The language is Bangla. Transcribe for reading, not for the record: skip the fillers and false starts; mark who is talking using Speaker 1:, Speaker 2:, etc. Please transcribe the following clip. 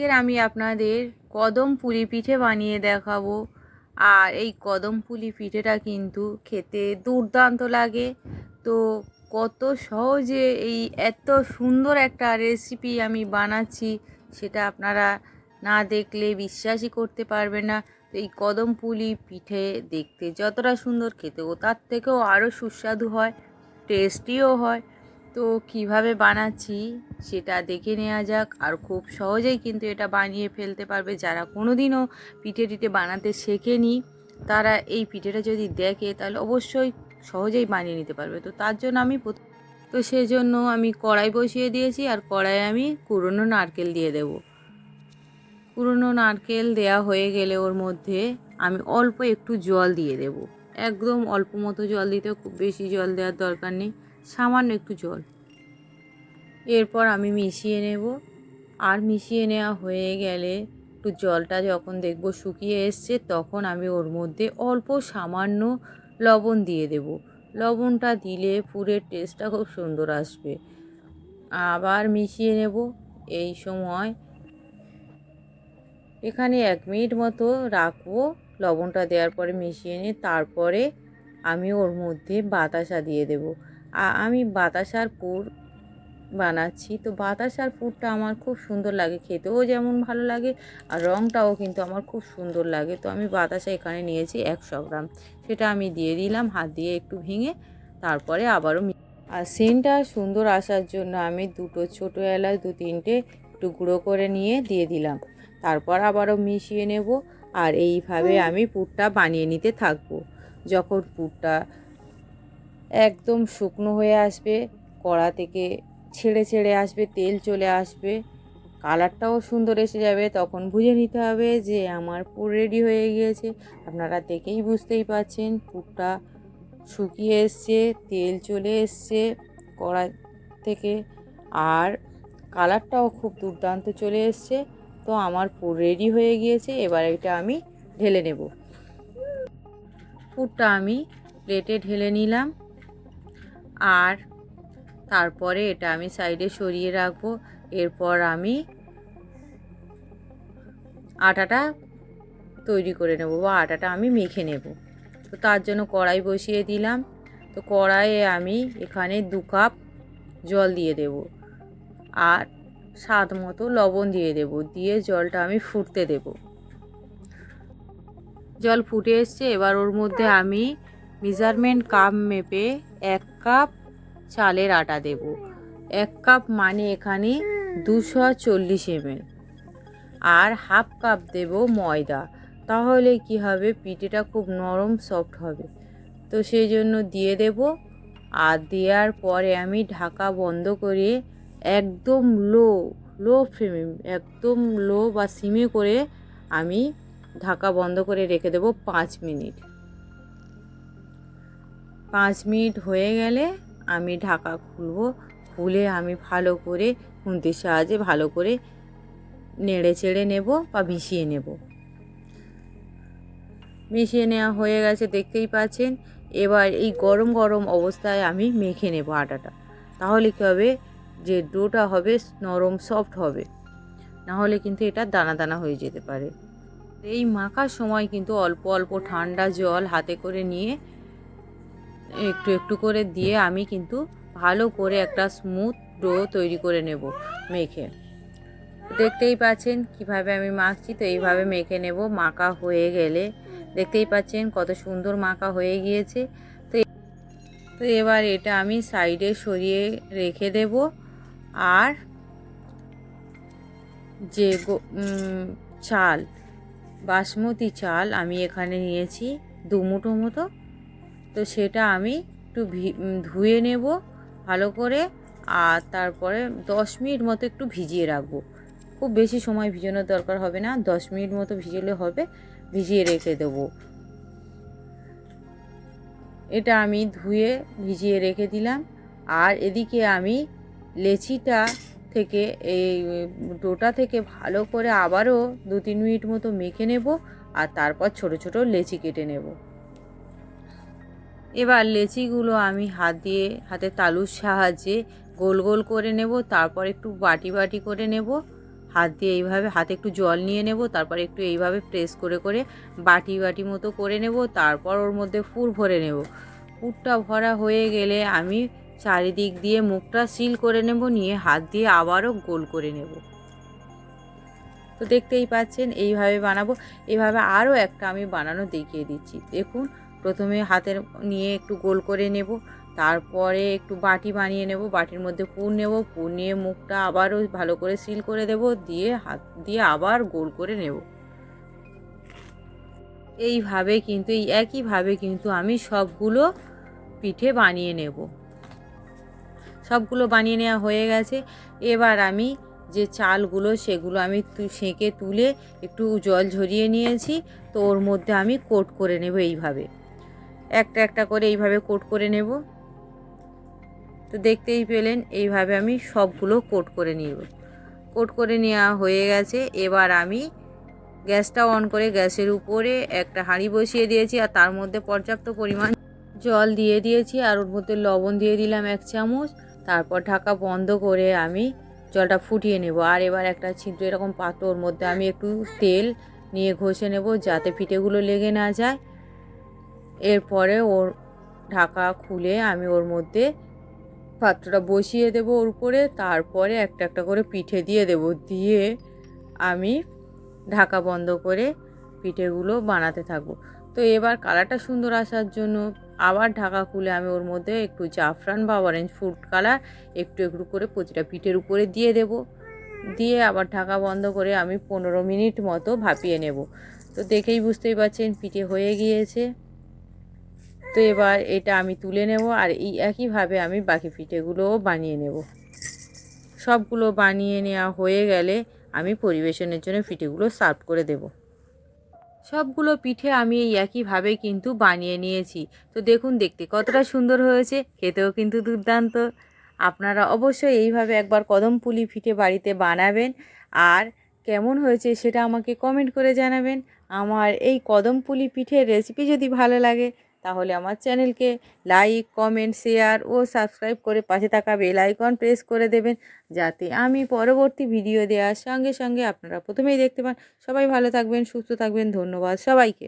Speaker 1: আজকের আমি আপনাদের কদম পুলি পিঠে বানিয়ে দেখাবো। আর এই কদম পুলি পিঠেটা কিন্তু খেতে দুর্দান্ত লাগে। তো কত সহজে এই এত সুন্দর একটা রেসিপি আমি বানাচ্ছি সেটা আপনারা না দেখলে বিশ্বাসই করতে পারবেন না। তো এই কদম পুলি পিঠে দেখতে যতটা সুন্দর, খেতেও তার থেকেও আরও সুস্বাদু হয়, টেস্টিও হয়। তো কিভাবে বানাচ্ছি সেটা দেখে নেওয়া যাক। আর খুব সহজেই কিন্তু এটা বানিয়ে ফেলতে পারবে যারা কোনো দিনও পিঠে টিঠে বানাতে শেখেনি। তারা এই পিঠেটা যদি দেখে তাহলে অবশ্যই সহজেই বানিয়ে নিতে পারবে। তো তার জন্য সেজন্য আমি কড়াই বসিয়ে দিয়েছি, আর কড়াইয়ে আমি কুড়োনো নারকেল দিয়ে দেব। কুড়োনো নারকেল দেয়া হয়ে গেলে ওর মধ্যে আমি অল্প একটু জল দিয়ে দেব। একদম অল্প মতো জল দিতে, খুব বেশি জল দেওয়ার দরকার নেই, সামান্য একটু জল। এরপর আমি মিশিয়ে নেব। আর মিশিয়ে নেওয়া হয়ে গেলে একটু জলটা যখন দেখব শুকিয়ে এসছে, তখন আমি ওর মধ্যে অল্প সামান্য লবণ দিয়ে দেব। লবণটা দিলে পুরের টেস্টটা খুব সুন্দর আসবে। আবার মিশিয়ে নেব। এই সময় এখানে 1 মিনিট মতো রাখবো। লবণটা দেওয়ার পরে মিশিয়ে নিয়ে তারপরে আমি ওর মধ্যে বাতাসা দিয়ে দেব। আমি বাতাসার পুর বানাচ্ছি। তো বাতাসার পুরটা আমার খুব সুন্দর লাগে, খেতেও যেমন ভালো লাগে আর রঙটাও কিন্তু আমার খুব সুন্দর লাগে। তো আমি বাতাসা এখানে নিয়েছি 100 গ্রাম, সেটা আমি দিয়ে দিলাম হাত দিয়ে একটু ভেঙে। তারপরে আবারও আর সেন্টটা সুন্দর আসার জন্য আমি 2টো ছোটো এলাচ 2-3টে একটু গুঁড়ো করে নিয়ে দিয়ে দিলাম। তারপর আবারও মিশিয়ে নেব। আর এইভাবে আমি পুরটা বানিয়ে নিতে থাকবো। যখন পুরটা একদম শুকনো হয়ে আসবে, কড়া থেকে ছেড়ে ছেড়ে আসবে, তেল চলে আসবে, কালারটাও সুন্দর এসে যাবে, তখন বুঝে নিতে হবে যে আমার পুর রেডি হয়ে গিয়েছে। আপনারা দেখেই বুঝতেই পারছেন পুরটা শুকিয়ে এসছে, তেল চলে এসছে কড়া থেকে, আর কালারটাও খুব দুর্দান্ত চলে এসছে। তো আমার পুর রেডি হয়ে গিয়েছে। এবার এটা আমি ঢেলে নেব। পুরটা আমি প্লেটে ঢেলে নিলাম। আর তারপরে এটা আমি সাইডে সরিয়ে রাখবো। এরপর আমি আটাটা তৈরি করে নেব, বা আটাটা আমি মেখে নেব। তো তার জন্য কড়াই বসিয়ে দিলাম। তো কড়াইয়ে আমি এখানে 2 কাপ জল দিয়ে দেব, আর স্বাদ মতো লবণ দিয়ে দেব। দিয়ে জলটা আমি ফুটতে দেব। জল ফুটে এসছে, এবার ওর মধ্যে আমি মেজারমেন্ট কাপ মেপে 1 কাপ চালের আটা দেব। 1 কাপ মানে এখানে 240 ml। আর হাফ কাপ দেব ময়দা। তাহলে কি হবে, পিঠেটা খুব নরম সফট হবে। তো সেই জন্য দিয়ে দেব। আর দেওয়ার পরে আমি ঢাকা বন্ধ করে একদম লো ফ্লেমে, একদম লো বা সিমে করে আমি ঢাকা বন্ধ করে রেখে দেব 5 মিনিট। 5 মিনিট হয়ে গেলে আমি ঢাকা খুলবো। খুলে আমি ভালো করে খুন্তির সাহায্যে ভালো করে নেড়ে চেড়ে নেব বা মিশিয়ে নেব। মিশিয়ে নেওয়া হয়ে গেছে, দেখতেই পাচ্ছেন। এবার এই গরম গরম অবস্থায় আমি মেখে নেব আটাটা। তাহলে কী হবে, যে ডোটা হবে নরম সফট হবে, নাহলে কিন্তু এটা দানা দানা হয়ে যেতে পারে। এই মাখার সময় কিন্তু অল্প অল্প ঠান্ডা জল হাতে করে নিয়ে একটু একটু করে দিয়ে আমি কিন্তু ভালো করে একটা স্মুথ ডো তৈরি করে নেব মেখে। দেখতেই পাচ্ছেন কিভাবে আমি মাখছি। তো এইভাবে মেখে নেব। মাখা হয়ে গেলে দেখতেই পাচ্ছেন কত সুন্দর মাখা হয়ে গিয়েছে। তো এবার এটা আমি সাইডে সরিয়ে রেখে দেব। আর যে চাল, বাসমতি চাল আমি এখানে নিয়েছি 2 মুঠো মতো। তো সেটা আমি একটু ধুয়ে নেব ভালো করে। আর তারপরে 10 মিনিট মতো একটু ভিজিয়ে রাখবো। খুব বেশি সময় ভিজানোর দরকার হবে না, 10 মিনিট মতো ভিজালে হবে। ভিজিয়ে রেখে দেবো। এটা আমি ধুয়ে ভিজিয়ে রেখে দিলাম। আর এদিকে আমি লেচিটা থেকে এই ডোটা থেকে ভালো করে আবারও 2-3 মিনিট মতো মেখে নেব। আর তারপর ছোট ছোট লেচি কেটে নেব। এবার লেচিগুলো আমি হাতের তালুর সাহায্যে গোল গোল করে নেব। তারপর একটু বাটি বাটি করে নেব। হাত দিয়ে এইভাবে হাতে একটু জল নিয়ে নেব, তারপর একটু এইভাবে প্রেস করে করে বাটি বাটি মতো করে নেব, তারপর ওর মধ্যে পুর ভরে নেব। পুরটা ভরা হয়ে গেলে আমি চারিদিক দিয়ে মুখটা সিল করে নেব, নিয়ে হাত দিয়ে আবারও গোল করে নেব। তো দেখতেই পাচ্ছেন এইভাবে বানাবো। এইভাবে আরও একটা আমি বানানো দেখিয়ে দিচ্ছি। দেখুন, প্রথমে হাতের নিয়ে একটু গোল করে নেব, তারপরে একটু বাটি বানিয়ে নেব, বাটির মধ্যে পুর নেব, পুর নিয়ে মুখটা আবারও ভালো করে সিল করে দেব, দিয়ে হাত দিয়ে আবার গোল করে নেব। এইভাবে কিন্তু এই একইভাবে কিন্তু আমি সবগুলো পিঠে বানিয়ে নেব। সবগুলো বানিয়ে নেওয়া হয়ে গেছে। এবার আমি যে চালগুলো সেগুলো আমি সেঁকে তুলে একটু জল ঝরিয়ে নিয়েছি, তো ওর মধ্যে আমি কোট করে নেব। এইভাবে একটা একটা করে এইভাবে কোট করে নেব। তো দেখতেই পেলেন এইভাবে আমি সবগুলো কোট করে নিব। কোট করে নেওয়া হয়ে গেছে। এবার আমি গ্যাসটা অন করে গ্যাসের উপরে একটা হাঁড়ি বসিয়ে দিয়েছি, আর তার মধ্যে পর্যাপ্ত পরিমাণ জল দিয়ে দিয়েছি, আর ওর মধ্যে লবণ দিয়ে দিলাম 1 চামচ। তারপর ঢাকা বন্ধ করে আমি জলটা ফুটিয়ে নেব। আর এবার একটা ছিদ্র এরকম পাত্র, ওর মধ্যে আমি একটু তেল নিয়ে ঘষে নেব যাতে পিঠেগুলো লেগে না যায়। এরপরে ওর ঢাকা খুলে আমি ওর মধ্যে পাত্রটা বসিয়ে দেব ওর উপরে, তারপরে একটা একটা করে পিঠে দিয়ে দেব, দিয়ে আমি ঢাকা বন্ধ করে পিঠেগুলো বানাতে থাকবো। তো এবার কালারটা সুন্দর আসার জন্য আবার ঢাকা খুলে আমি ওর মধ্যে একটু জাফরান বা অরেঞ্জ ফুড কালার একটু একটু করে প্রতিটা পিঠের উপরে দিয়ে দেব, দিয়ে আবার ঢাকা বন্ধ করে আমি 15 মিনিট মতো ভাপিয়ে নেব। তো দেখেই বুঝতেই পারছেন পিঠে হয়ে গিয়েছে। তো এবার এটা আমি তুলে নেব, আর এই একইভাবে আমি বাকি পিঠেগুলোও বানিয়ে নেব। সবগুলো বানিয়ে নেওয়া হয়ে গেলে আমি পরিবেশনের জন্য পিঠেগুলো সার্ভ করে দেব। সবগুলো পিঠে আমি এই একইভাবে কিন্তু বানিয়ে নিয়েছি। তো দেখুন দেখতে কতটা সুন্দর হয়েছে, খেতেও কিন্তু দুর্দান্ত। আপনারা অবশ্যই এইভাবে একবার কদমপুলি পিঠে বাড়িতে বানাবেন, আর কেমন হয়েছে সেটা আমাকে কমেন্ট করে জানাবেন। আমার এই কদমপুলি পিঠের রেসিপি যদি ভালো লাগে তাহলে আমার চ্যানেলকে লাইক, কমেন্ট, শেয়ার ও সাবস্ক্রাইব করে পাশে থাকা বেল আইকন প্রেস করে দেবেন, যাতে আমি পরবর্তী ভিডিও দেওয়ার সঙ্গে সঙ্গে আপনারা প্রথমেই দেখতে পান। সবাই ভালো থাকবেন, সুস্থ থাকবেন। ধন্যবাদ সবাইকে।